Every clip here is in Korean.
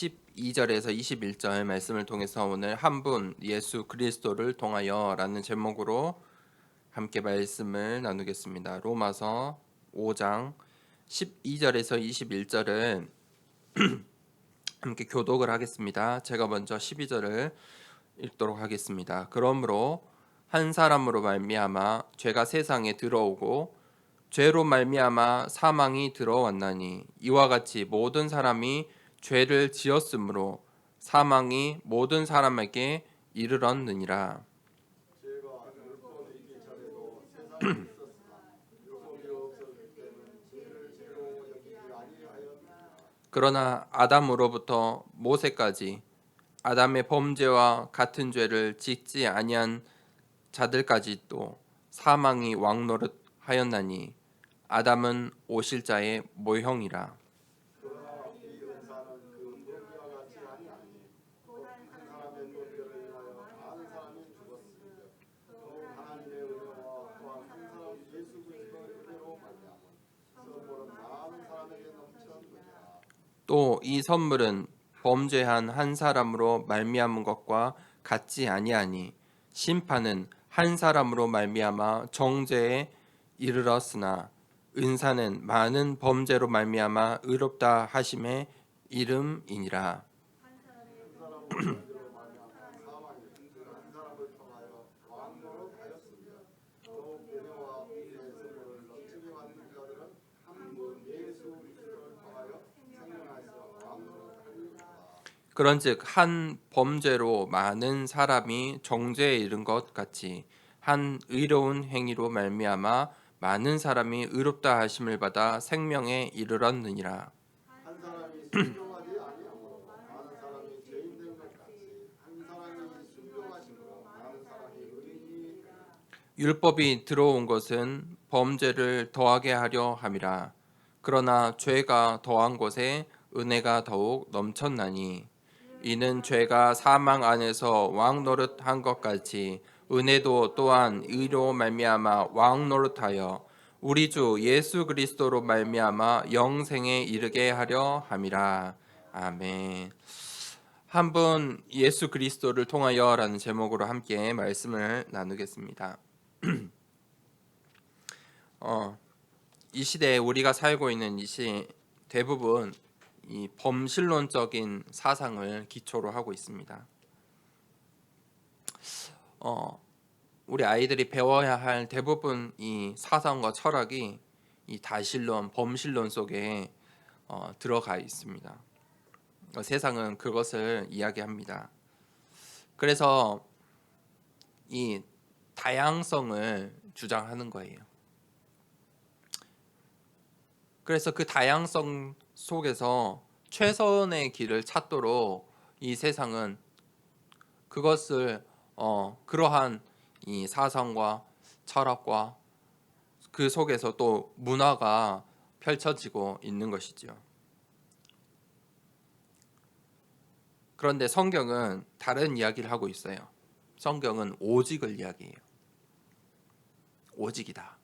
12절에서 21절 말씀을 통해서 오늘 한 분 예수 그리스도를 통하여 라는 제목으로 함께 말씀을 나누겠습니다. 로마서 5장 12절에서 21절은 함께 교독을 하겠습니다. 제가 먼저 12절을 읽도록 하겠습니다. 그러므로 한 사람으로 말미암아 죄가 세상에 들어오고 죄로 말미암아 사망이 들어왔나니 이와 같이 모든 사람이 죄를 지었으므로 사망이 모든 사람에게 이르렀느니라. 그러나 아담으로부터 모세까지 아담의 범죄와 같은 죄를 짓지 아니한 자들까지도 사망이 왕노릇하였나니 아담은 오실자의 모형이라. 또 이 선물은 범죄한 한 사람으로 말미암은 것과 같지 아니하니 심판은 한 사람으로 말미암아 정죄에 이르렀으나 은사는 많은 범죄로 말미암아 의롭다 하심의 이름이니라. 그런즉 한 범죄로 많은 사람이 정죄에 이른 것 같이 한 의로운 행위로 말미암아 많은 사람이 의롭다 하심을 받아 생명에 이르렀느니라. 한 사람이 순종하지 아니함으로 많은 사람이 죄인 된 것 같이 한 사람이 순종하심으로 많은 사람이 의인이 되리라. 율법이 들어온 것은 범죄를 더하게 하려 함이라. 그러나 죄가 더한 것에 은혜가 더욱 넘쳤나니 이는 죄가 사망 안에서 왕노릇한 것 같이 은혜도 또한 의로 말미암아 왕노릇하여 우리 주 예수 그리스도로 말미암아 영생에 이르게 하려 함이라. 아멘. 한 분 예수 그리스도를 통하여라는 제목으로 함께 말씀을 나누겠습니다. 이 시대에 우리가 살고 있는 대부분 이 범신론적인 사상을 기초로 하고 있습니다. 우리 아이들이 배워야 할 대부분 이 사상과 철학이 이 다신론, 범신론 속에 들어가 있습니다. 세상은 그것을 이야기합니다. 그래서 이 다양성을 주장하는 거예요. 그래서 그 다양성 속에서 최선의 길을 찾도록 이 세상은 그것을 그러한 이 사상과 철학과 그 속에서 또 문화가 펼쳐지고 있는 것이지요. 그런데 성경은 다른 이야기를 하고 있어요. 성경은 오직을 이야기해요. 오직이다.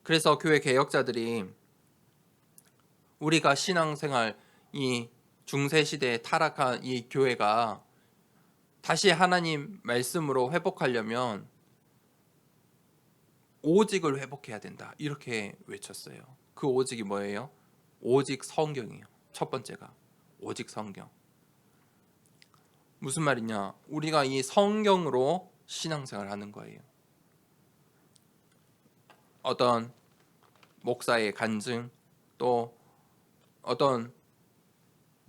그래서 교회 개혁자들이 우리가 신앙생활 이 중세 시대에 타락한 이 교회가 다시 하나님 말씀으로 회복하려면 오직을 회복해야 된다. 이렇게 외쳤어요. 그 오직이 뭐예요? 오직 성경이에요. 첫 번째가 오직 성경. 무슨 말이냐? 우리가 이 성경으로 신앙생활을 하는 거예요. 어떤 목사의 간증, 또 어떤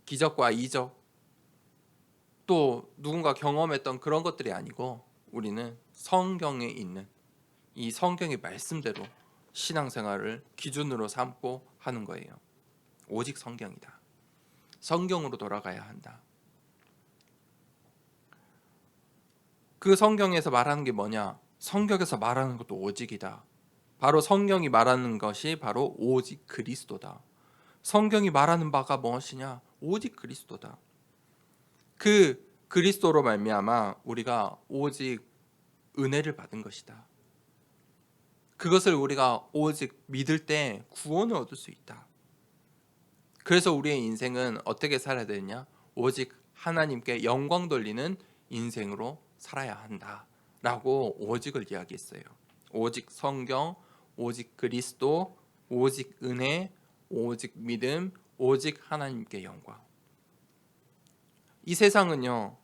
기적과 이적, 또 누군가 경험했던 그런 것들이 아니고 우리는 성경에 있는 이 성경의 말씀대로 신앙생활을 기준으로 삼고 하는 거예요. 오직 성경이다. 성경으로 돌아가야 한다. 그 성경에서 말하는 게 뭐냐? 성경에서 말하는 것도 오직이다. 바로 성경이 말하는 것이 바로 오직 그리스도다. 성경이 말하는 바가 무엇이냐? 오직 그리스도다. 그 그리스도로 말미암아 우리가 오직 은혜를 받은 것이다. 그것을 우리가 오직 믿을 때 구원을 얻을 수 있다. 그래서 우리의 인생은 어떻게 살아야 되느냐? 오직 하나님께 영광 돌리는 인생으로 살아야 한다라고 오직을 이야기했어요. 오직 성경, 오직 그리스도, 오직 은혜, 오직 믿음, 오직 하나님께 영광. 이 세상은요,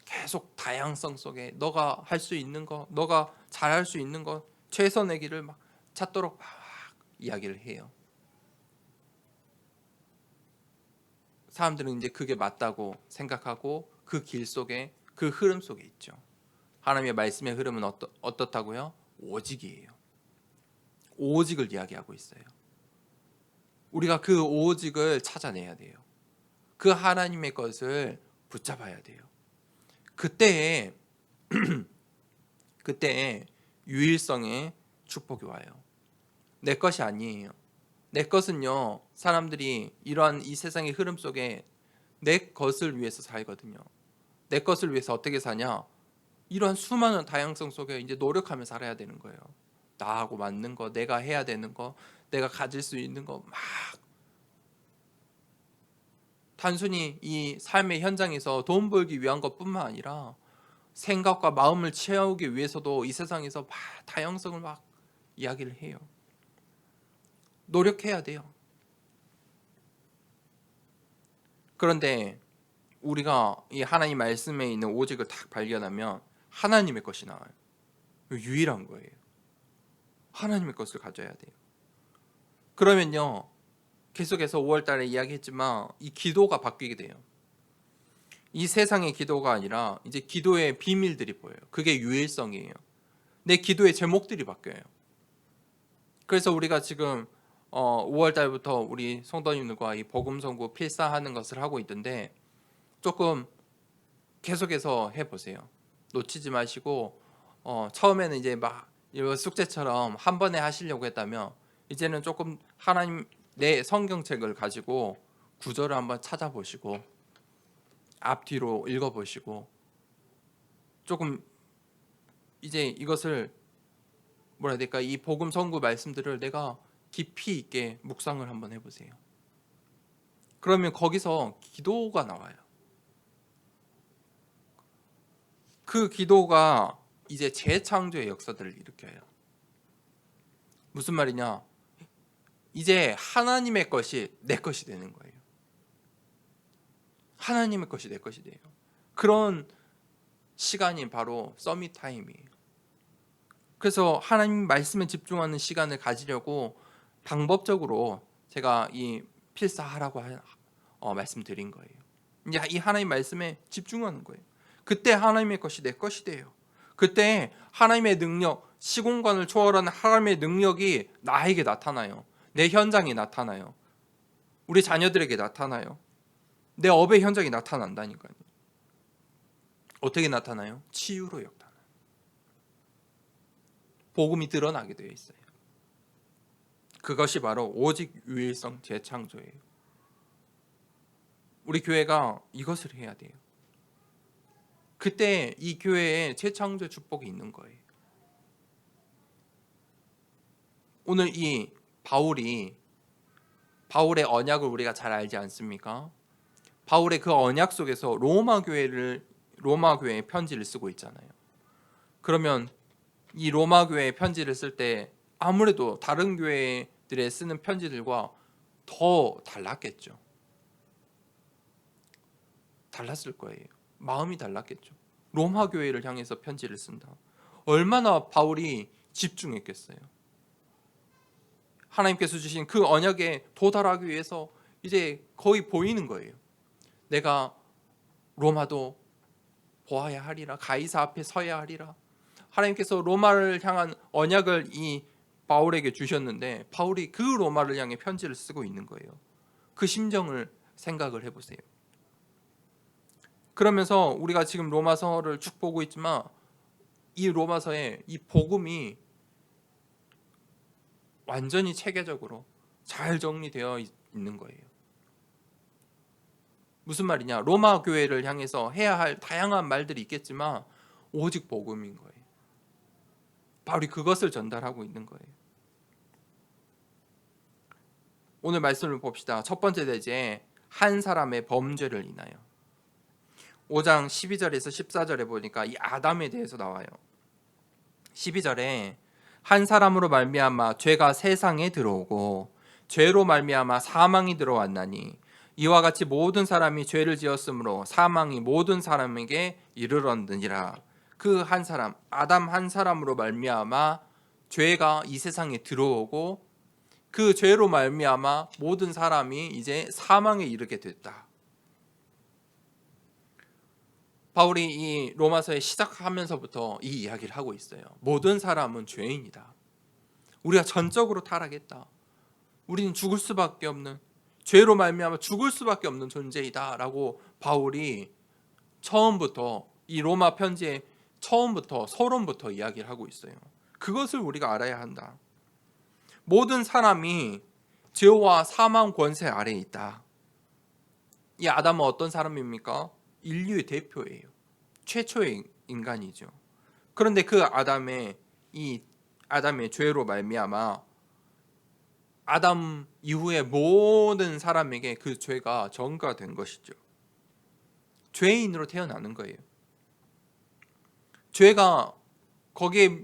계속 다양성 속에 너가 할 수 있는 거, 너가 잘할 수 있는 거, 최선의 길을 막 찾도록 막 이야기를 해요. 사람들은 이제 그게 맞다고 생각하고 그 길 속에, 그 흐름 속에 있죠. 하나님의 말씀의 흐름은 어떻다고요? 오직이에요. 오직을 이야기하고 있어요. 우리가 그 오직을 찾아내야 돼요. 그 하나님의 것을 붙잡아야 돼요. 그때에 유일성의 축복이 와요. 내 것이 아니에요. 내 것은요, 사람들이 이러한 이 세상의 흐름 속에 내 것을 위해서 살거든요. 내 것을 위해서 어떻게 사냐? 이러한 수많은 다양성 속에 이제 노력하며 살아야 되는 거예요. 나하고 맞는 거, 내가 해야 되는 거, 내가 가질 수 있는 거 막 단순히 이 삶의 현장에서 돈 벌기 위한 것뿐만 아니라 생각과 마음을 채우기 위해서도 이 세상에서 막 다양성을 막 이야기를 해요. 노력해야 돼요. 그런데 우리가 이 하나님 말씀에 있는 오직을 딱 발견하면 하나님의 것이 나와요. 유일한 거예요. 하나님의 것을 가져야 돼요. 그러면요, 계속해서 5월 달에 이야기했지만 이 기도가 바뀌게 돼요. 이 세상의 기도가 아니라 이제 기도의 비밀들이 보여요. 그게 유일성이에요. 내 기도의 제목들이 바뀌어요. 그래서 우리가 지금 5월 달부터 우리 성도님들과 이 복음 선고 필사하는 것을 하고 있던데 조금 계속해서 해보세요. 놓치지 마시고 처음에는 이제 막 이거 숙제처럼 한 번에 하시려고 했다면 이제는 조금 하나님 내 성경책을 가지고 구절을 한번 찾아보시고 앞뒤로 읽어보시고 조금 이제 이것을 뭐라 해야 될까, 이 복음 선구 말씀들을 내가 깊이 있게 묵상을 한번 해보세요. 그러면 거기서 기도가 나와요. 그 기도가 이제 재창조의 역사들을 일으켜요. 무슨 말이냐? 이제 하나님의 것이 내 것이 되는 거예요. 하나님의 것이 내 것이 돼요. 그런 시간이 바로 서밋 타임이에요. 그래서 하나님 말씀에 집중하는 시간을 가지려고 방법적으로 제가 이 필사하라고 말씀드린 거예요. 이제 이 하나님 말씀에 집중하는 거예요. 그때 하나님의 것이 내 것이 돼요. 그때 하나님의 능력, 시공간을 초월하는 하나님의 능력이 나에게 나타나요. 내 현장에 나타나요. 우리 자녀들에게 나타나요. 내 업의 현장이 나타난다니까요. 어떻게 나타나요? 치유로 나타나요. 복음이 드러나게 되어 있어요. 그것이 바로 오직 유일성 재창조예요. 우리 교회가 이것을 해야 돼요. 그때 이 교회에 재창조 축복이 있는 거예요. 오늘 이 바울의 언약을 우리가 잘 알지 않습니까? 바울의 그 언약 속에서 로마 교회에 편지를 쓰고 있잖아요. 그러면 이 로마 교회에 편지를 쓸 때 아무래도 다른 교회들에 쓰는 편지들과 더 달랐겠죠. 달랐을 거예요. 마음이 달랐겠죠. 로마 교회를 향해서 편지를 쓴다. 얼마나 바울이 집중했겠어요. 하나님께서 주신 그 언약에 도달하기 위해서 이제 거의 보이는 거예요. 내가 로마도 보아야 하리라, 가이사 앞에 서야 하리라. 하나님께서 로마를 향한 언약을 이 바울에게 주셨는데 바울이 그 로마를 향해 편지를 쓰고 있는 거예요. 그 심정을 생각을 해보세요. 그러면서 우리가 지금 로마서를 쭉 보고 있지만 이 로마서에 이 복음이 완전히 체계적으로 잘 정리되어 있는 거예요. 무슨 말이냐? 로마 교회를 향해서 해야 할 다양한 말들이 있겠지만 오직 복음인 거예요. 바울이 그것을 전달하고 있는 거예요. 오늘 말씀을 봅시다. 첫 번째 대제 한 사람의 범죄를 인하여. 5장 12절에서 14절에 보니까 이 아담에 대해서 나와요. 12절에 한 사람으로 말미암아 죄가 세상에 들어오고 죄로 말미암아 사망이 들어왔나니 이와 같이 모든 사람이 죄를 지었으므로 사망이 모든 사람에게 이르렀느니라. 그 한 사람 아담 한 사람으로 말미암아 죄가 이 세상에 들어오고 그 죄로 말미암아 모든 사람이 이제 사망에 이르게 됐다. 바울이 이 로마서에 시작하면서부터 이 이야기를 하고 있어요. 모든 사람은 죄인이다. 우리가 전적으로 타락했다. 우리는 죽을 수밖에 없는, 죄로 말미암아 죽을 수밖에 없는 존재이다라고 바울이 처음부터 이 로마 편지의 처음부터 서론부터 이야기를 하고 있어요. 그것을 우리가 알아야 한다. 모든 사람이 죄와 사망 권세 아래에 있다. 이 아담은 어떤 사람입니까? 인류의 대표예요. 최초의 인간이죠. 그런데 그 아담의 죄로 말미암아 아담 이후의 모든 사람에게 그 죄가 전가된 것이죠. 죄인으로 태어나는 거예요. 죄가 거기에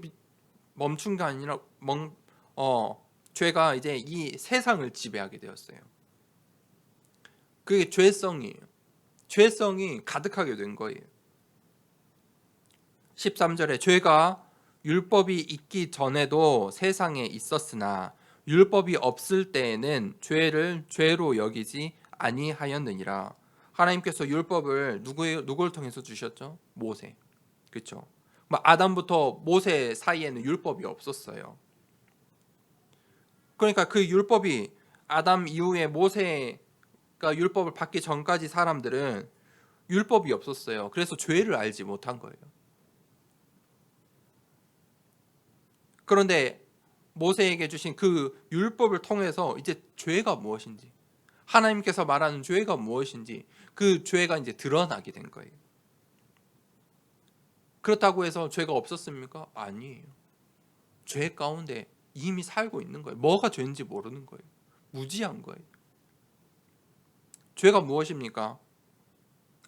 멈춘 게 아니라 죄가 이제 이 세상을 지배하게 되었어요. 그게 죄성이에요. 죄성이 가득하게 된 거예요. 13절에 죄가 율법이 있기 전에도 세상에 있었으나 율법이 없을 때에는 죄를 죄로 여기지 아니하였느니라. 하나님께서 율법을 누구를 통해서 주셨죠? 모세. 그렇죠? 아담부터 모세 사이에는 율법이 없었어요. 그러니까 그 율법이 아담 이후에 모세가 율법을 받기 전까지 사람들은 율법이 없었어요. 그래서 죄를 알지 못한 거예요. 그런데 모세에게 주신 그 율법을 통해서 이제 죄가 무엇인지, 하나님께서 말하는 죄가 무엇인지 그 죄가 이제 드러나게 된 거예요. 그렇다고 해서 죄가 없었습니까? 아니에요. 죄 가운데 이미 살고 있는 거예요. 뭐가 죄인지 모르는 거예요. 무지한 거예요. 죄가 무엇입니까?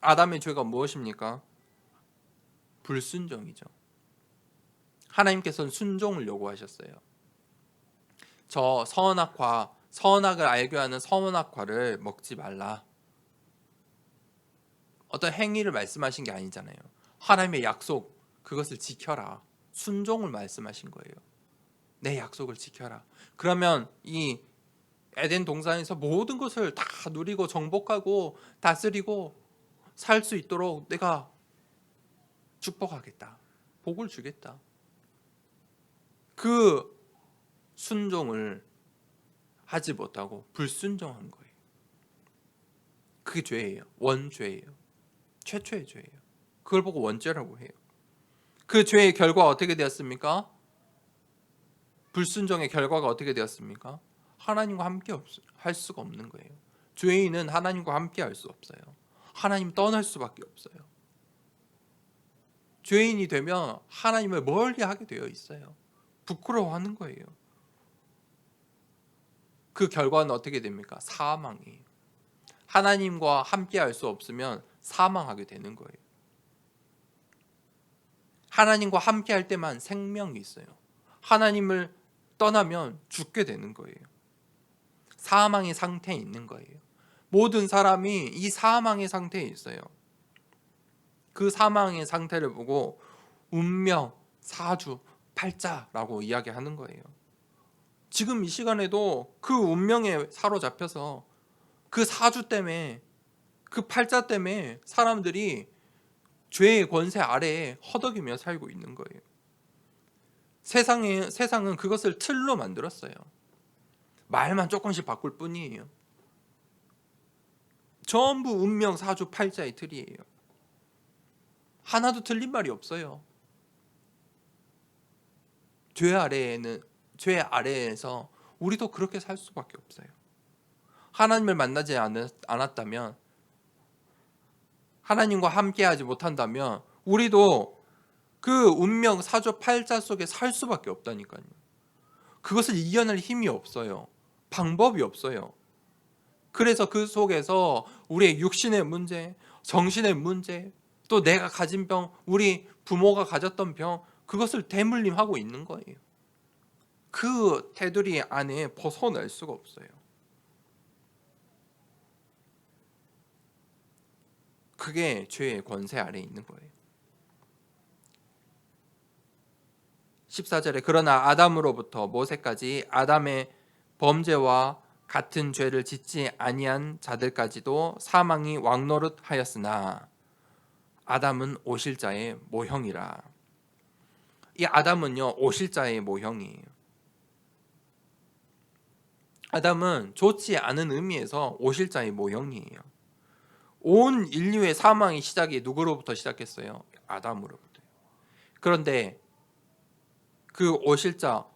아담의 죄가 무엇입니까? 불순종이죠. 하나님께서는 순종을 요구하셨어요. 저 선악을 알게 하는 선악과를 먹지 말라. 어떤 행위를 말씀하신 게 아니잖아요. 하나님의 약속, 그것을 지켜라. 순종을 말씀하신 거예요. 내 약속을 지켜라. 그러면 이 에덴 동산에서 모든 것을 다 누리고 정복하고 다스리고 살 수 있도록 내가 축복하겠다. 복을 주겠다. 그 순종을 하지 못하고 불순종한 거예요. 그게 죄예요. 원죄예요. 최초의 죄예요. 그걸 보고 원죄라고 해요. 그 죄의 결과가 어떻게 되었습니까? 불순종의 결과가 어떻게 되었습니까? 하나님과 함께 할 수가 없는 거예요. 죄인은 하나님과 함께 할 수 없어요. 하나님 떠날 수밖에 없어요. 죄인이 되면 하나님을 멀리 하게 되어 있어요. 부끄러워하는 거예요. 그 결과는 어떻게 됩니까? 사망이에요. 하나님과 함께 할 수 없으면 사망하게 되는 거예요. 하나님과 함께 할 때만 생명이 있어요. 하나님을 떠나면 죽게 되는 거예요. 사망의 상태에 있는 거예요. 모든 사람이 이 사망의 상태에 있어요. 그 사망의 상태를 보고 운명, 사주, 팔자라고 이야기하는 거예요. 지금 이 시간에도 그 운명에 사로잡혀서 그 사주 때문에, 그 팔자 때문에 사람들이 죄의 권세 아래에 허덕이며 살고 있는 거예요. 세상은 그것을 틀로 만들었어요. 말만 조금씩 바꿀 뿐이에요. 전부 운명, 사주, 팔자의 틀이에요. 하나도 틀린 말이 없어요. 죄 아래에서 우리도 그렇게 살 수밖에 없어요. 하나님을 만나지 않았다면, 하나님과 함께하지 못한다면 우리도 그 운명, 사주, 팔자 속에 살 수밖에 없다니까요. 그것을 이겨낼 힘이 없어요. 방법이 없어요. 그래서 그 속에서 우리의 육신의 문제, 정신의 문제, 또 내가 가진 병, 우리 부모가 가졌던 병, 그것을 대물림하고 있는 거예요. 그 테두리 안에 벗어날 수가 없어요. 그게 죄의 권세 아래에 있는 거예요. 14절에 그러나 아담으로부터 모세까지 아담의 범죄와 같은 죄를 짓지 아니한 자들까지도 사망이 왕노릇하였으나 아담은 오실자의 모형이라. 이 아담은요, 오실자의 모형이에요. 아담은 좋지 않은 의미에서 오실자의 모형이에요. 온 인류의 사망의 시작이 누구로부터 시작했어요? 아담으로부터요. 그런데 그 오실자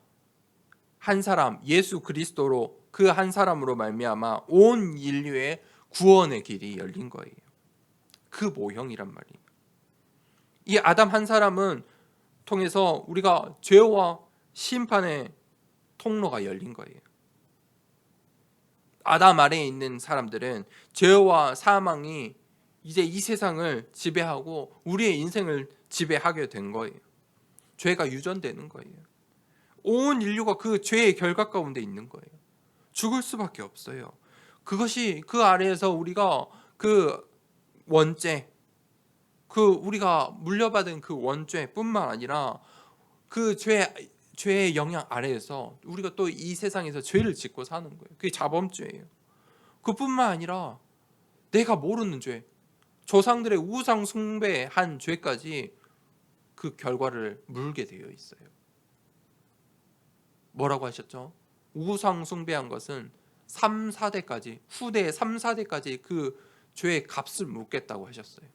한 사람 예수 그리스도로 그 한 사람으로 말미암아 온 인류의 구원의 길이 열린 거예요. 그 모형이란 말이에요. 이 아담 한 사람은 통해서 우리가 죄와 심판의 통로가 열린 거예요. 아담 아래에 있는 사람들은 죄와 사망이 이제 이 세상을 지배하고 우리의 인생을 지배하게 된 거예요. 죄가 유전되는 거예요. 온 인류가 그 죄의 결과 가운데 있는 거예요. 죽을 수밖에 없어요. 그것이 그 아래에서 우리가 그 원죄, 그 우리가 물려받은 그 원죄뿐만 아니라 그 죄의 영향 아래에서 우리가 또 이 세상에서 죄를 짓고 사는 거예요. 그게 자범죄예요. 그뿐만 아니라 내가 모르는 죄, 조상들의 우상 숭배한 죄까지 그 결과를 물게 되어 있어요. 뭐라고 하셨죠? 우상 숭배한 것은 3, 4대까지, 후대의 3, 4대까지 그 죄의 값을 묻겠다고 하셨어요.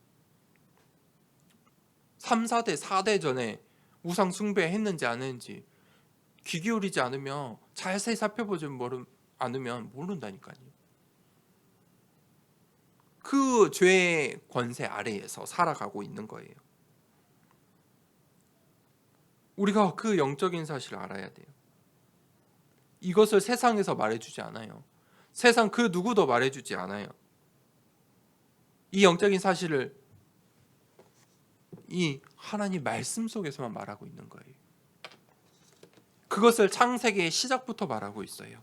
3, 4대, 4대 전에 우상 숭배했는지 안 했는지 귀 기울이지 않으면, 자세히 살펴보지 않으면 모른다니까요. 그 죄의 권세 아래에서 살아가고 있는 거예요. 우리가 그 영적인 사실을 알아야 돼요. 이것을 세상에서 말해주지 않아요. 세상 그 누구도 말해주지 않아요. 이 영적인 사실을 이 하나님 말씀 속에서만 말하고 있는 거예요. 그것을 창세기의 시작부터 말하고 있어요.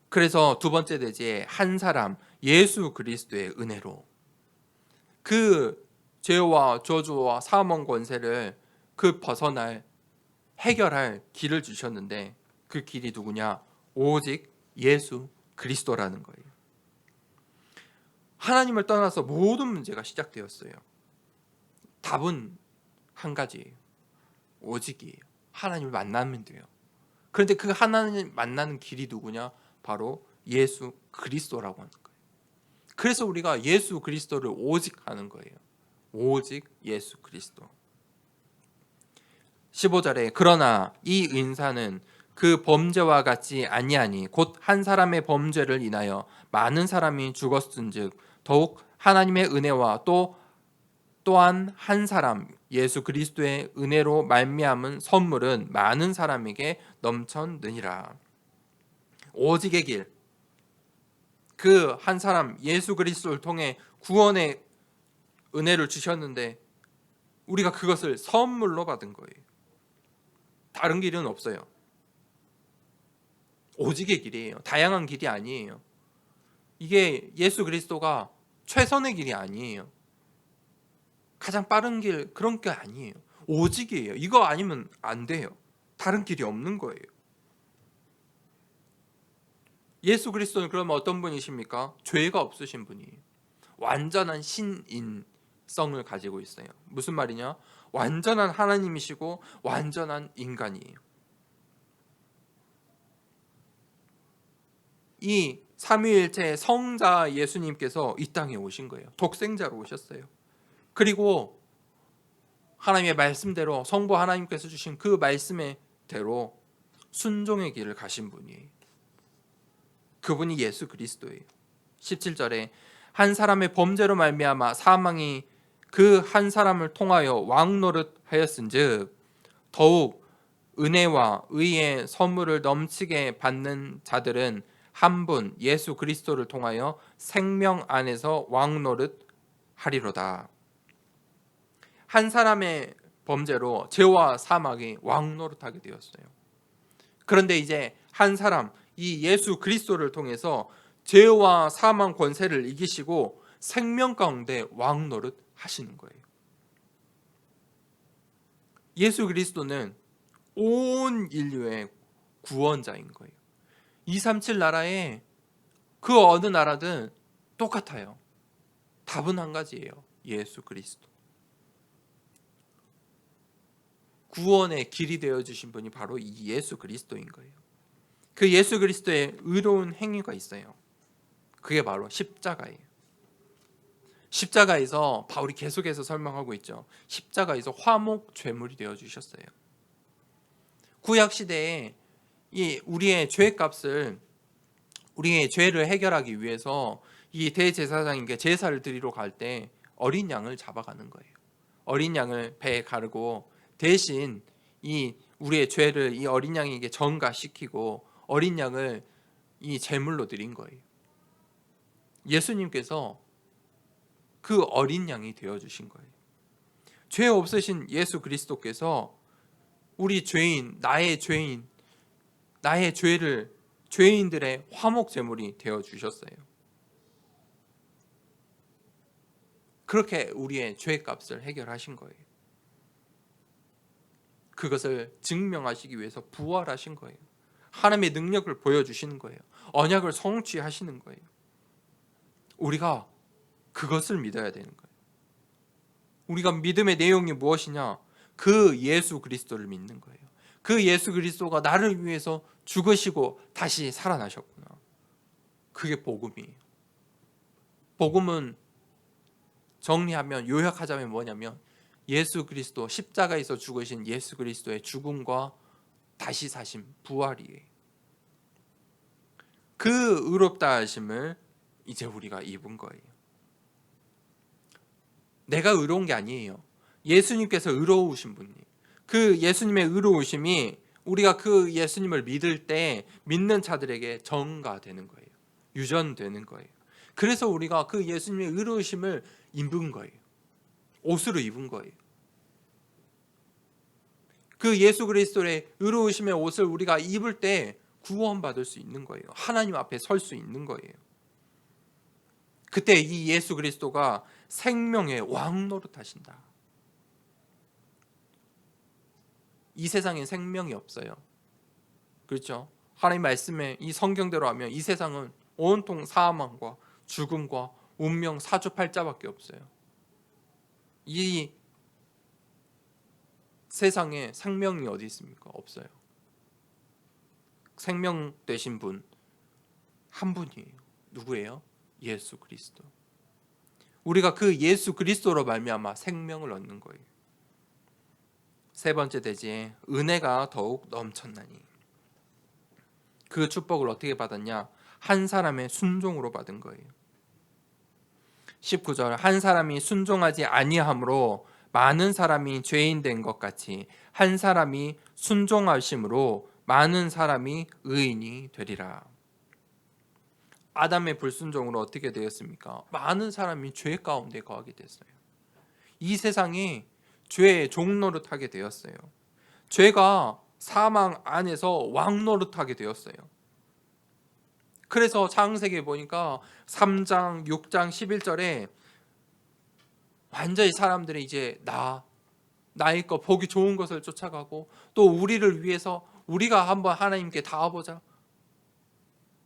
그래서 두 번째 대지에 한 사람 예수 그리스도의 은혜로 그 죄와 저주와 사망 권세를 그 벗어날 해결할 길을 주셨는데 그 길이 누구냐? 오직 예수 그리스도라는 거예요. 하나님을 떠나서 모든 문제가 시작되었어요. 답은 한 가지예요. 오직이에요. 하나님을 만나면 돼요. 그런데 그 하나님 만나는 길이 누구냐? 바로 예수 그리스도라고 하는 거예요. 그래서 우리가 예수 그리스도를 오직 하는 거예요. 오직 예수 그리스도. 15절에 그러나 이 은사는 그 범죄와 같지 아니하니 곧 한 사람의 범죄를 인하여 많은 사람이 죽었은즉 더욱 하나님의 은혜와 또한 한 사람 예수 그리스도의 은혜로 말미암은 선물은 많은 사람에게 넘쳤느니라. 오직의 길, 그 한 사람 예수 그리스도를 통해 구원의 은혜를 주셨는데 우리가 그것을 선물로 받은 거예요. 다른 길은 없어요. 오직의 길이에요. 다양한 길이 아니에요. 이게 예수 그리스도가 최선의 길이 아니에요. 가장 빠른 길, 그런 게 아니에요. 오직이에요. 이거 아니면 안 돼요. 다른 길이 없는 거예요. 예수 그리스도는 그러면 어떤 분이십니까? 죄가 없으신 분이에요. 완전한 신인성을 가지고 있어요. 무슨 말이냐? 완전한 하나님이시고 완전한 인간이에요. 이 삼위일체 성자 예수님께서 이 땅에 오신 거예요. 독생자로 오셨어요. 그리고 하나님의 말씀대로 성부 하나님께서 주신 그 말씀의 대로 순종의 길을 가신 분이에요. 그분이 예수 그리스도예요. 17절에 한 사람의 범죄로 말미암아 사망이 그 한 사람을 통하여 왕노릇하였은즉 더욱 은혜와 의의 선물을 넘치게 받는 자들은 한 분 예수 그리스도를 통하여 생명 안에서 왕노릇 하리로다. 한 사람의 범죄로 죄와 사망이 왕노릇하게 되었어요. 그런데 이제 한 사람, 이 예수 그리스도를 통해서 죄와 사망 권세를 이기시고 생명 가운데 왕노릇 하시는 거예요. 예수 그리스도는 온 인류의 구원자인 거예요. 237 나라에 그 어느 나라든 똑같아요. 답은 한 가지예요. 예수 그리스도. 구원의 길이 되어 주신 분이 바로 이 예수 그리스도인 거예요. 그 예수 그리스도의 의로운 행위가 있어요. 그게 바로 십자가예요. 십자가에서 바울이 계속해서 설명하고 있죠. 십자가에서 화목 제물이 되어 주셨어요. 구약 시대에 이 우리의 죄값을, 우리의 죄를 해결하기 위해서 이 대제사장에게 제사를 드리러 갈 때 어린 양을 잡아가는 거예요. 어린 양을 배에 가르고 대신 이 우리의 죄를 이 어린 양에게 전가시키고 어린 양을 이 제물로 드린 거예요. 예수님께서 그 어린 양이 되어 주신 거예요. 죄 없으신 예수 그리스도께서 우리 죄인, 나의 죄를 죄인들의 화목 제물이 되어 주셨어요. 그렇게 우리의 죄값을 해결하신 거예요. 그것을 증명하시기 위해서 부활하신 거예요. 하나님의 능력을 보여주시는 거예요. 언약을 성취하시는 거예요. 우리가 그것을 믿어야 되는 거예요. 우리가 믿음의 내용이 무엇이냐? 그 예수 그리스도를 믿는 거예요. 그 예수 그리스도가 나를 위해서 죽으시고 다시 살아나셨구나. 그게 복음이에요. 복음은 정리하면, 요약하자면 뭐냐면 예수 그리스도, 십자가에서 죽으신 예수 그리스도의 죽음과 다시 사심, 부활이에요. 그 의롭다 하심을 이제 우리가 입은 거예요. 내가 의로운 게 아니에요. 예수님께서 의로우신 분이에요. 그 예수님의 의로우심이 우리가 그 예수님을 믿을 때 믿는 자들에게 전가되는 거예요. 유전되는 거예요. 그래서 우리가 그 예수님의 의로우심을 입은 거예요. 옷으로 입은 거예요. 그 예수 그리스도의 의로우심의 옷을 우리가 입을 때 구원받을 수 있는 거예요. 하나님 앞에 설 수 있는 거예요. 그때 이 예수 그리스도가 생명의 왕 노릇하신다. 이 세상에 생명이 없어요. 그렇죠? 하나님 말씀에 이 성경대로 하면 이 세상은 온통 사망과 죽음과 운명 사주팔자밖에 없어요. 이 세상에 생명이 어디 있습니까? 없어요. 생명 되신 분 한 분이에요. 누구예요? 예수 그리스도. 우리가 그 예수 그리스도로 말미암아 생명을 얻는 거예요. 세 번째 대지에 은혜가 더욱 넘쳤나니. 그 축복을 어떻게 받았냐? 한 사람의 순종으로 받은 거예요. 19절, 한 사람이 순종하지 아니함으로 많은 사람이 죄인 된 것 같이 한 사람이 순종하심으로 많은 사람이 의인이 되리라. 아담의 불순종으로 어떻게 되었습니까? 많은 사람이 죄 가운데 거하게 됐어요. 이 세상이 죄의 종노릇하게 되었어요. 죄가 사망 안에서 왕노릇하게 되었어요. 그래서 창세기에 보니까 3장, 6장, 11절에 완전히 사람들이 이제 나의 것, 보기 좋은 것을 쫓아가고 또 우리를 위해서 우리가 한번 하나님께 닿아보자.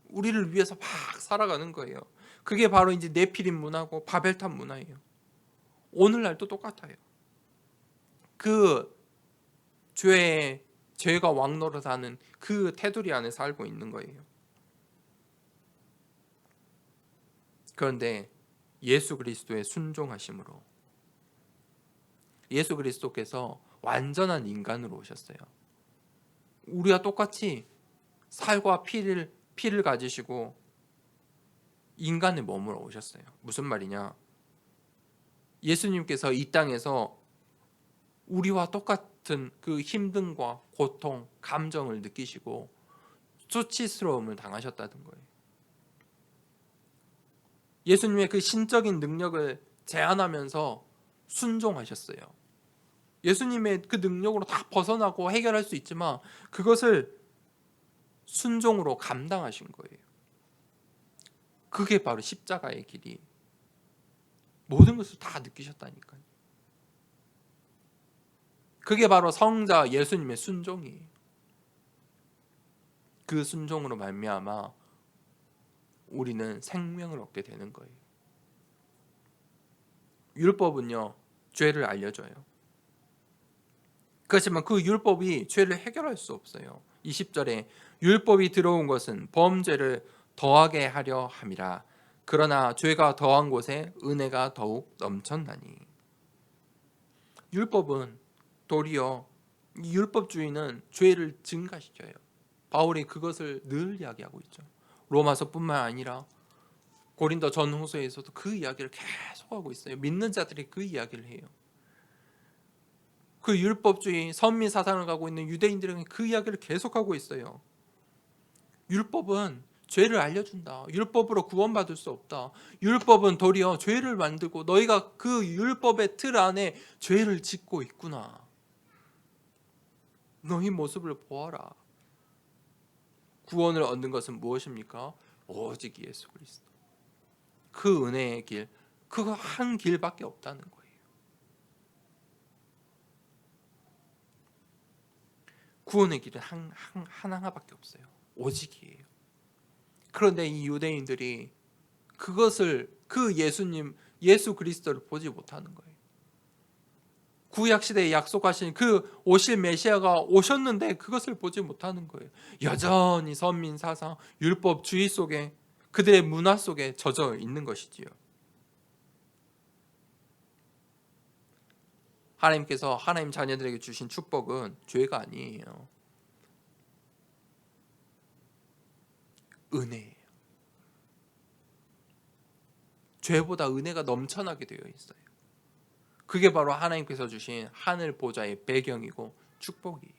우리를 위해서 막 살아가는 거예요. 그게 바로 이제 네피림 문화고 바벨탑 문화예요. 오늘날도 똑같아요. 그 죄가 왕노릇하는 그 테두리 안에 살고 있는 거예요. 그런데 예수 그리스도의 순종하심으로 예수 그리스도께서 완전한 인간으로 오셨어요. 우리와 똑같이 살과 피를 가지시고 인간의 몸으로 오셨어요. 무슨 말이냐? 예수님께서 이 땅에서 우리와 똑같은 그 힘듦과 고통, 감정을 느끼시고 수치스러움을 당하셨다는 거예요. 예수님의 그 신적인 능력을 제한하면서 순종하셨어요. 예수님의 그 능력으로 다 벗어나고 해결할 수 있지만 그것을 순종으로 감당하신 거예요. 그게 바로 십자가의 길이, 모든 것을 다 느끼셨다니까요. 그게 바로 성자 예수님의 순종이에요. 그 순종으로 말미암아 우리는 생명을 얻게 되는 거예요. 율법은요, 죄를 알려줘요. 그렇지만 그 율법이 죄를 해결할 수 없어요. 20절에 율법이 들어온 것은 범죄를 더하게 하려 함이라. 그러나 죄가 더한 곳에 은혜가 더욱 넘쳤나니. 율법은 도리어, 이 율법주의는 죄를 증가시켜요. 바울이 그것을 늘 이야기하고 있죠. 로마서뿐만 아니라 고린도 전후서에서도 그 이야기를 계속하고 있어요. 믿는 자들이 그 이야기를 해요. 그 율법주의 선미 사상을 가고 있는 유대인들은 그 이야기를 계속하고 있어요. 율법은 죄를 알려준다. 율법으로 구원받을 수 없다. 율법은 도리어 죄를 만들고 너희가 그 율법의 틀 안에 죄를 짓고 있구나. 너희 모습을 보아라. 구원을 얻는 것은 무엇입니까? 오직 예수 그리스도. 그 은혜의 길, 그거 한 길밖에 없다는 거예요. 구원의 길은 하나밖에 없어요. 오직이에요. 그런데 이 유대인들이 그것을, 그 예수님, 예수 그리스도를 보지 못하는 거예요. 구약 시대에 약속하신 그 오실 메시아가 오셨는데 그것을 보지 못하는 거예요. 여전히 선민 사상, 율법주의 속에, 그들의 문화 속에 젖어 있는 것이지요. 하나님께서 하나님 자녀들에게 주신 축복은 죄가 아니에요. 은혜예요. 죄보다 은혜가 넘쳐나게 되어 있어요. 그게 바로 하나님께서 주신 하늘 보좌의 배경이고 축복이에요.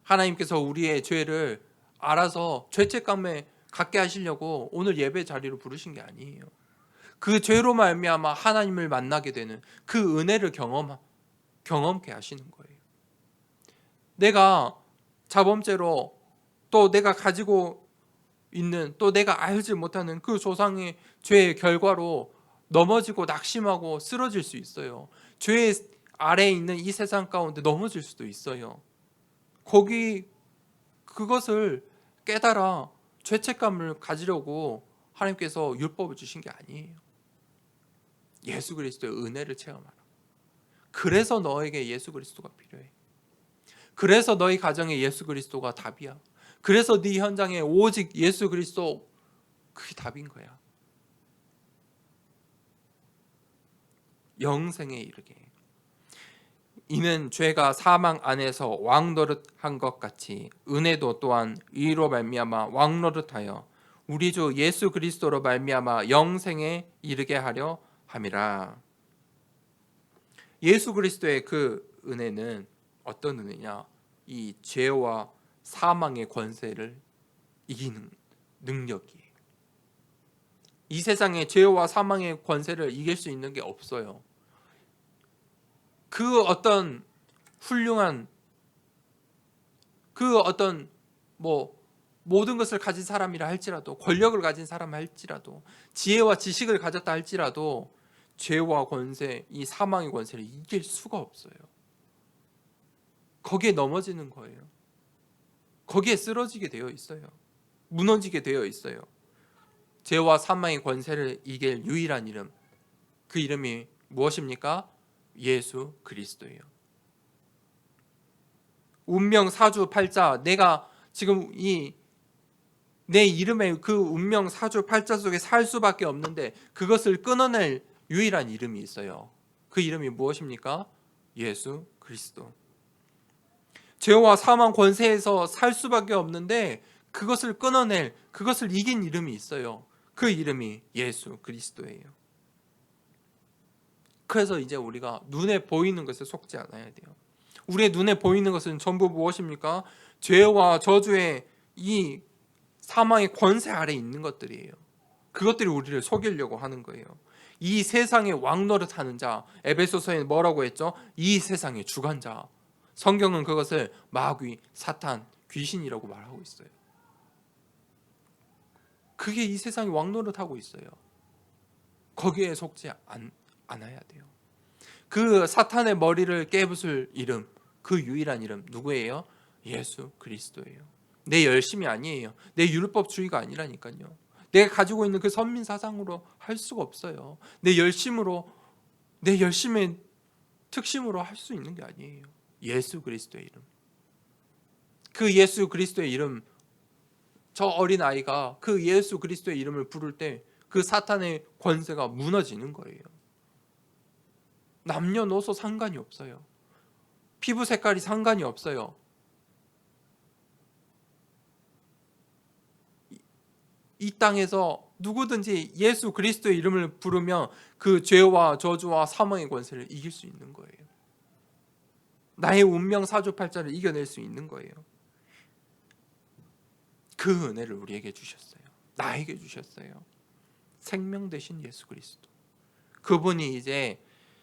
하나님께서 우리의 죄를 알아서 죄책감에 갖게 하시려고 오늘 예배 자리로 부르신 게 아니에요. 그 죄로 말미암아 하나님을 만나게 되는 그 은혜를 경험케 하시는 거예요. 내가 자범죄로, 또 내가 가지고 있는, 또 내가 알지 못하는 그 조상의 죄의 결과로 넘어지고 낙심하고 쓰러질 수 있어요. 죄 아래에 있는 이 세상 가운데 넘어질 수도 있어요. 그것을 깨달아 죄책감을 가지려고 하나님께서 율법을 주신 게 아니에요. 예수 그리스도의 은혜를 체험하라. 그래서 너에게 예수 그리스도가 필요해. 그래서 너희 가정에 예수 그리스도가 답이야. 그래서 네 현장에 오직 예수 그리스도, 그게 답인 거야. 영생에 이르게. 이는 죄가 사망 안에서 왕노릇한 것 같이 은혜도 또한 의로 말미암아 왕노릇하여 우리 주 예수 그리스도로 말미암아 영생에 이르게 하려 함이라. 예수 그리스도의 그 은혜는 어떤 은혜냐? 이 죄와 사망의 권세를 이기는 능력이에요. 이 세상에 죄와 사망의 권세를 이길 수 있는 게 없어요. 그 어떤 훌륭한, 그 어떤 모든 것을 가진 사람이라 할지라도, 권력을 가진 사람 할지라도, 지혜와 지식을 가졌다 할지라도 죄와 권세, 이 사망의 권세를 이길 수가 없어요. 거기에 넘어지는 거예요. 거기에 쓰러지게 되어 있어요. 무너지게 되어 있어요. 죄와 사망의 권세를 이길 유일한 이름, 그 이름이 무엇입니까? 예수 그리스도예요. 운명 사주팔자, 내가 지금 내 이름의 그 운명 사주팔자 속에 살 수밖에 없는데 그것을 끊어낼 유일한 이름이 있어요. 그 이름이 무엇입니까? 예수 그리스도. 죄와 사망 권세에서 살 수밖에 없는데 그것을 끊어낼, 그것을 이긴 이름이 있어요. 그 이름이 예수 그리스도예요. 그래서 이제 우리가 눈에 보이는 것에 속지 않아야 돼요. 우리의 눈에 보이는 것은 전부 무엇입니까? 죄와 저주의 이 사망의 권세 아래 있는 것들이에요. 그것들이 우리를 속이려고 하는 거예요. 이 세상의 왕노릇하는 자, 에베소서에 뭐라고 했죠? 이 세상의 주관자. 성경은 그것을 마귀, 사탄, 귀신이라고 말하고 있어요. 그게 이 세상의 왕노릇하고 있어요. 거기에 속지 않아야 돼요. 그 사탄의 머리를 깨부술 이름, 그 유일한 이름 누구예요? 예수 그리스도예요. 내 열심이 아니에요. 내 율법주의가 아니라니까요. 내가 가지고 있는 그 선민 사상으로 할 수가 없어요. 내 열심의 특심으로 할 수 있는 게 아니에요. 예수 그리스도의 이름. 그 예수 그리스도의 이름, 저 어린 아이가 그 예수 그리스도의 이름을 부를 때 그 사탄의 권세가 무너지는 거예요. 남녀노소 상관이 없어요. 피부 색깔이 상관이 없어요. 이 땅에서 누구든지 예수 그리스도의 이름을 부르면 그 죄와 저주와 사망의 권세를 이길 수 있는 거예요. 나의 운명 사주팔자를 이겨낼 수 있는 거예요. 그 은혜를 우리에게 주셨어요. 나에게 주셨어요. 생명 되신 예수 그리스도. 그분이 이제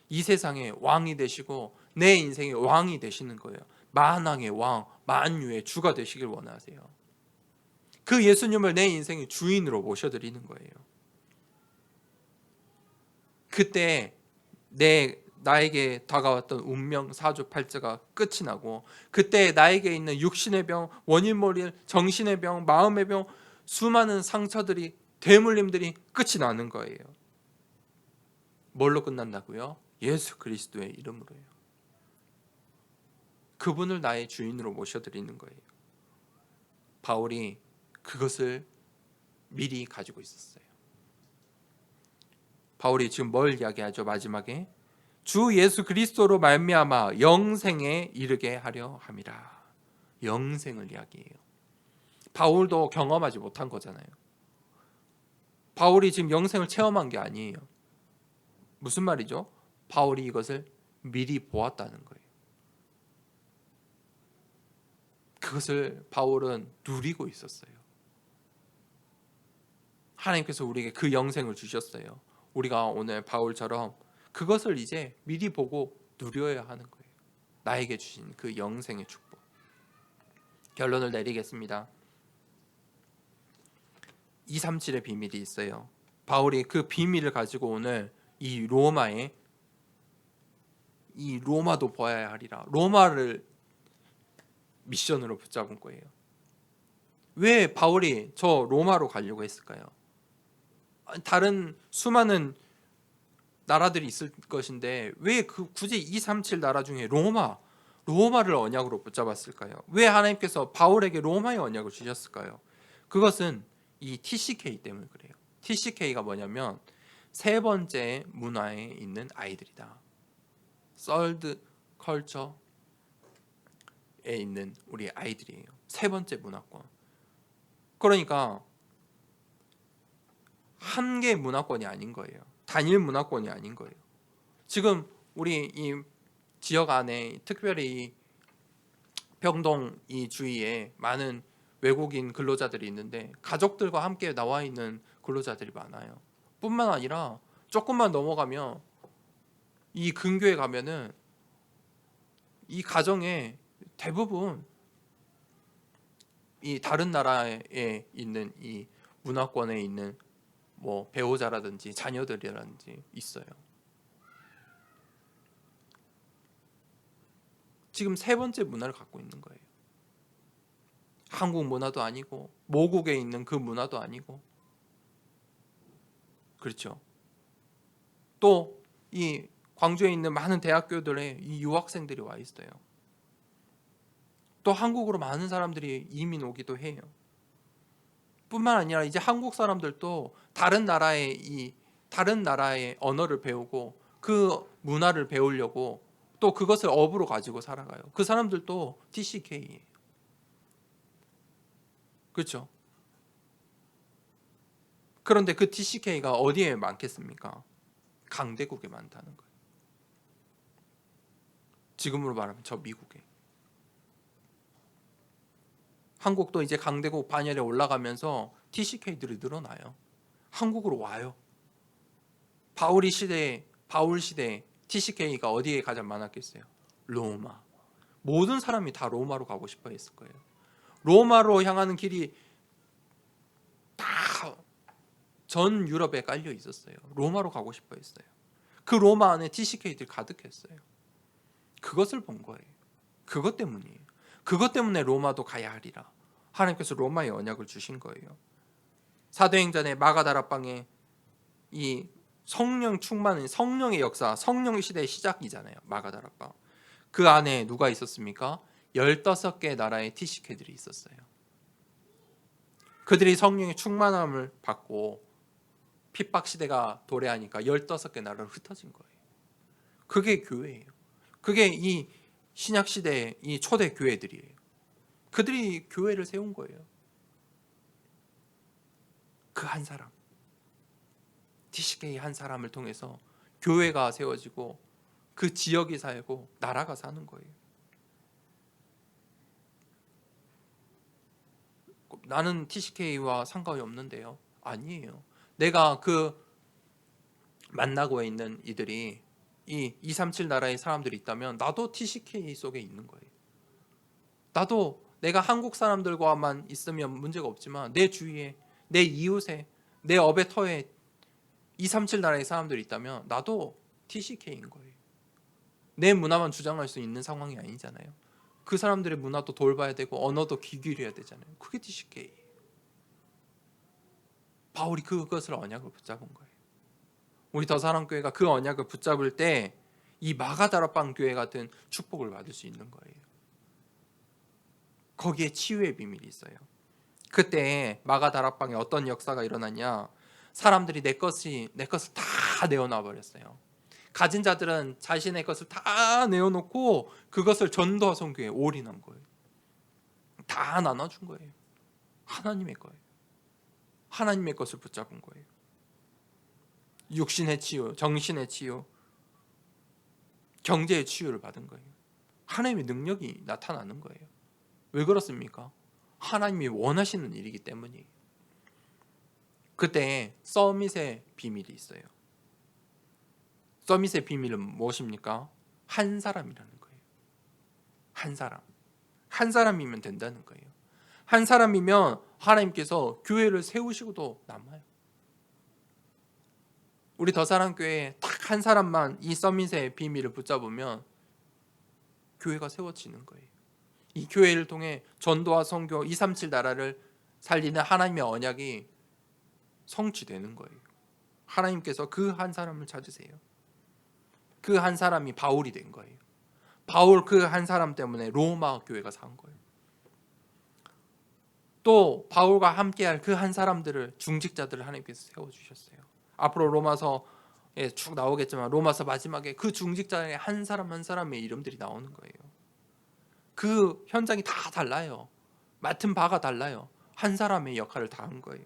이 세상의 왕이 되시고 내 인생의 왕이 되시는 거예요. 만왕의 왕, 만유의 주가 되시길 원하세요. 그 예수님을 내 인생의 주인으로 모셔드리는 거예요. 그때 나에게 다가왔던 운명 사주팔자가 끝이 나고, 그때 나에게 있는 육신의 병, 원인몰이, 정신의 병, 마음의 병, 수많은 상처들이, 대물림들이 끝이 나는 거예요. 뭘로 끝난다고요? 예수 그리스도의 이름으로요. 그분을 나의 주인으로 모셔드리는 거예요. 바울이 그것을 미리 가지고 있었어요. 바울이 지금 뭘 이야기하죠? 마지막에 주 예수 그리스도로 말미암아 영생에 이르게 하려 함이라. 영생을 이야기해요. 바울도 경험하지 못한 거잖아요. 바울이 지금 영생을 체험한 게 아니에요. 무슨 말이죠? 바울이 이것을 미리 보았다는 거예요. 그것을 바울은 누리고 있었어요. 하나님께서 우리에게 그 영생을 주셨어요. 우리가 오늘 바울처럼 그것을 이제 미리 보고 누려야 하는 거예요. 나에게 주신 그 영생의 축복. 결론을 내리겠습니다. 237의 비밀이 있어요. 바울이 그 비밀을 가지고 오늘 이 로마도 보아야 하리라. 로마를 미션으로 붙잡은 거예요. 왜 바울이 저 로마로 가려고 했을까요? 다른 수많은 나라들이 있을 것인데 왜 굳이 237 나라 중에 로마를 언약으로 붙잡았을까요? 왜 하나님께서 바울에게 로마의 언약을 주셨을까요? 그것은 이 TCK 때문에 그래요. TCK가 뭐냐면 세 번째 문화에 있는 아이들이다. Third Culture에 있는 우리 아이들이에요. 세 번째 문화권. 그러니까 한 개의 문화권이 아닌 거예요. 단일 문화권이 아닌 거예요. 지금 우리 이 지역 안에 특별히 병동 이 주위에 많은 외국인 근로자들이 있는데 가족들과 함께 나와 있는 근로자들이 많아요. 뿐만 아니라 조금만 넘어가면 이 근교에 가면은 이 가정에 대부분 이 다른 나라에 있는 이 문화권에 있는 뭐 배우자라든지 자녀들이라든지 있어요. 지금 세 번째 문화를 갖고 있는 거예요. 한국 문화도 아니고 모국에 있는 그 문화도 아니고, 그렇죠. 또 이 광주에 있는 많은 대학교들에 이 유학생들이 와 있어요. 또 한국으로 많은 사람들이 이민 오기도 해요. 뿐만 아니라 이제 한국 사람들도 다른 나라의 언어를 배우고 그 문화를 배우려고 또 그것을 업으로 가지고 살아가요. 그 사람들도 TCK예요. 그렇죠? 그런데 그 TCK가 어디에 많겠습니까? 강대국에 많다는 거예요. 지금으로 말하면 저 미국에. 한국도 이제 강대국 반열에 올라가면서 TCK들이 늘어나요. 한국으로 와요. 바울 시대에 TCK가 어디에 가장 많았겠어요? 로마. 모든 사람이 다 로마로 가고 싶어 했을 거예요. 로마로 향하는 길이 다 전 유럽에 깔려 있었어요. 로마로 가고 싶어 했어요. 그 로마 안에 TCK들이 가득했어요. 그것을 본 거예요. 그것 때문이에요. 그것 때문에 로마도 가야 하리라. 하나님께서 로마의 언약을 주신 거예요. 사도행전의 마가다락방에 이 성령 충만한 성령의 역사, 성령 시대의 시작이잖아요. 마가다락방. 그 안에 누가 있었습니까? 15개 나라의 TCK들이 있었어요. 그들이 성령의 충만함을 받고 핍박 시대가 도래하니까 15개 나라로 흩어진 거예요. 그게 교회예요. 그게 이 신약 시대의 이 초대 교회들이에요. 그들이 교회를 세운 거예요. 그 한 사람, TCK 한 사람을 통해서 교회가 세워지고 그 지역이 살고 나라가 사는 거예요. 나는 TCK와 상관이 없는데요. 아니에요. 내가 그 만나고 있는 이들이 이 237 나라의 사람들이 있다면 나도 TCK 속에 있는 거예요. 나도 내가 한국 사람들과만 있으면 문제가 없지만 내 주위에, 내 이웃에, 내 업의 터에 237 나라의 사람들이 있다면 나도 TCK인 거예요. 내 문화만 주장할 수 있는 상황이 아니잖아요. 그 사람들의 문화도 돌봐야 되고 언어도 귀 기울여야 되잖아요. 그게 TCK. 바울이 그것을 언약을 붙잡은 거예요. 우리 더사랑교회가 그 언약을 붙잡을 때 이 마가다락방 교회 같은 축복을 받을 수 있는 거예요. 거기에 치유의 비밀이 있어요. 그때 마가다락방에 어떤 역사가 일어났냐? 사람들이 내 것을 다 내어놔 버렸어요. 가진 자들은 자신의 것을 다 내어놓고 그것을 전도와 선교에 올인한 거예요. 다 나눠준 거예요. 하나님의 거예요. 하나님의 것을 붙잡은 거예요. 육신의 치유, 정신의 치유, 경제의 치유를 받은 거예요. 하나님의 능력이 나타나는 거예요. 왜 그렇습니까? 하나님이 원하시는 일이기 때문이에요. 그때 서밋의 비밀이 있어요. 서밋의 비밀은 무엇입니까? 한 사람이라는 거예요. 한 사람. 한 사람이면 된다는 거예요. 한 사람이면 하나님께서 교회를 세우시고도 남아요. 우리 더사랑교회에 딱 한 사람만 이 서밋의 비밀을 붙잡으면 교회가 세워지는 거예요. 이 교회를 통해 전도와 선교 237 나라를 살리는 하나님의 언약이 성취되는 거예요. 하나님께서 그 한 사람을 찾으세요. 그 한 사람이 바울이 된 거예요. 바울 그 한 사람 때문에 로마 교회가 산 거예요. 또 바울과 함께할 그 한 사람들을 중직자들을 하나님께서 세워주셨어요. 앞으로 로마서에 쭉 나오겠지만 로마서 마지막에 그 중직자의 한 사람 한 사람의 이름들이 나오는 거예요. 그 현장이 다 달라요. 맡은 바가 달라요. 한 사람의 역할을 다 한 거예요.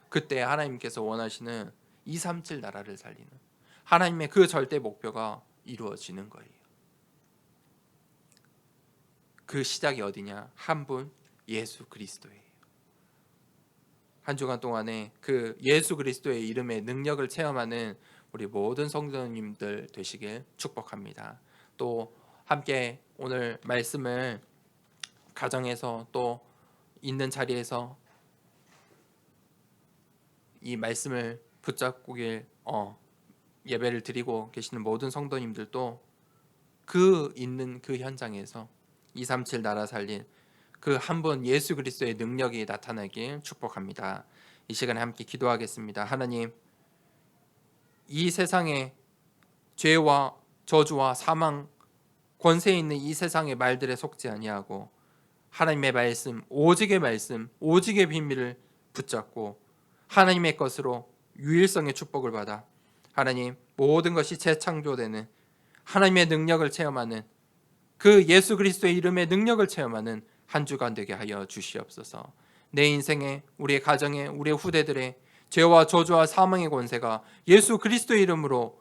그때 하나님께서 원하시는 237 나라를 살리는 하나님의 그 절대 목표가 이루어지는 거예요. 그 시작이 어디냐? 한 분 예수 그리스도예요. 한 주간 동안에 그 예수 그리스도의 이름의 능력을 체험하는 우리 모든 성도님들 되시길 축복합니다. 또 함께 오늘 말씀을 가정에서 또 있는 자리에서 이 말씀을 붙잡고길 예배를 드리고 계시는 모든 성도님들도 그 있는 그 현장에서 237 나라 살린 그 한 분 예수 그리스도의 능력이 나타나길 축복합니다. 이 시간에 함께 기도하겠습니다. 하나님, 이 세상에 죄와 저주와 사망 권세 있는 이 세상의 말들에 속지 아니하고 하나님의 말씀, 오직의 비밀을 붙잡고 하나님의 것으로 유일성의 축복을 받아 하나님 모든 것이 재창조되는 하나님의 능력을 체험하는 그 예수 그리스도의 이름의 능력을 체험하는 한 주간 되게 하여 주시옵소서. 내 인생에, 우리의 가정에, 우리의 후대들의 죄와 저주와 사망의 권세가 예수 그리스도의 이름으로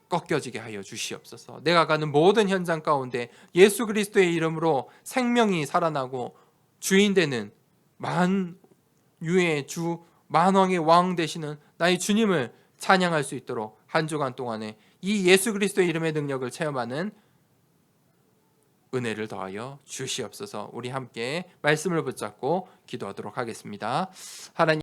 꺾여지게 하여 주시옵소서. 내가 가는 모든 현장 가운데 예수 그리스도의 이름으로 생명이 살아나고 주인 되는 만유의 주 만왕의 왕 되시는 나의 주님을 찬양할 수 있도록 한 주간 동안에 이 예수 그리스도의 이름의 능력을 체험하는 은혜를 더하여 주시옵소서. 우리 함께 말씀을 붙잡고 기도하도록 하겠습니다. 하나님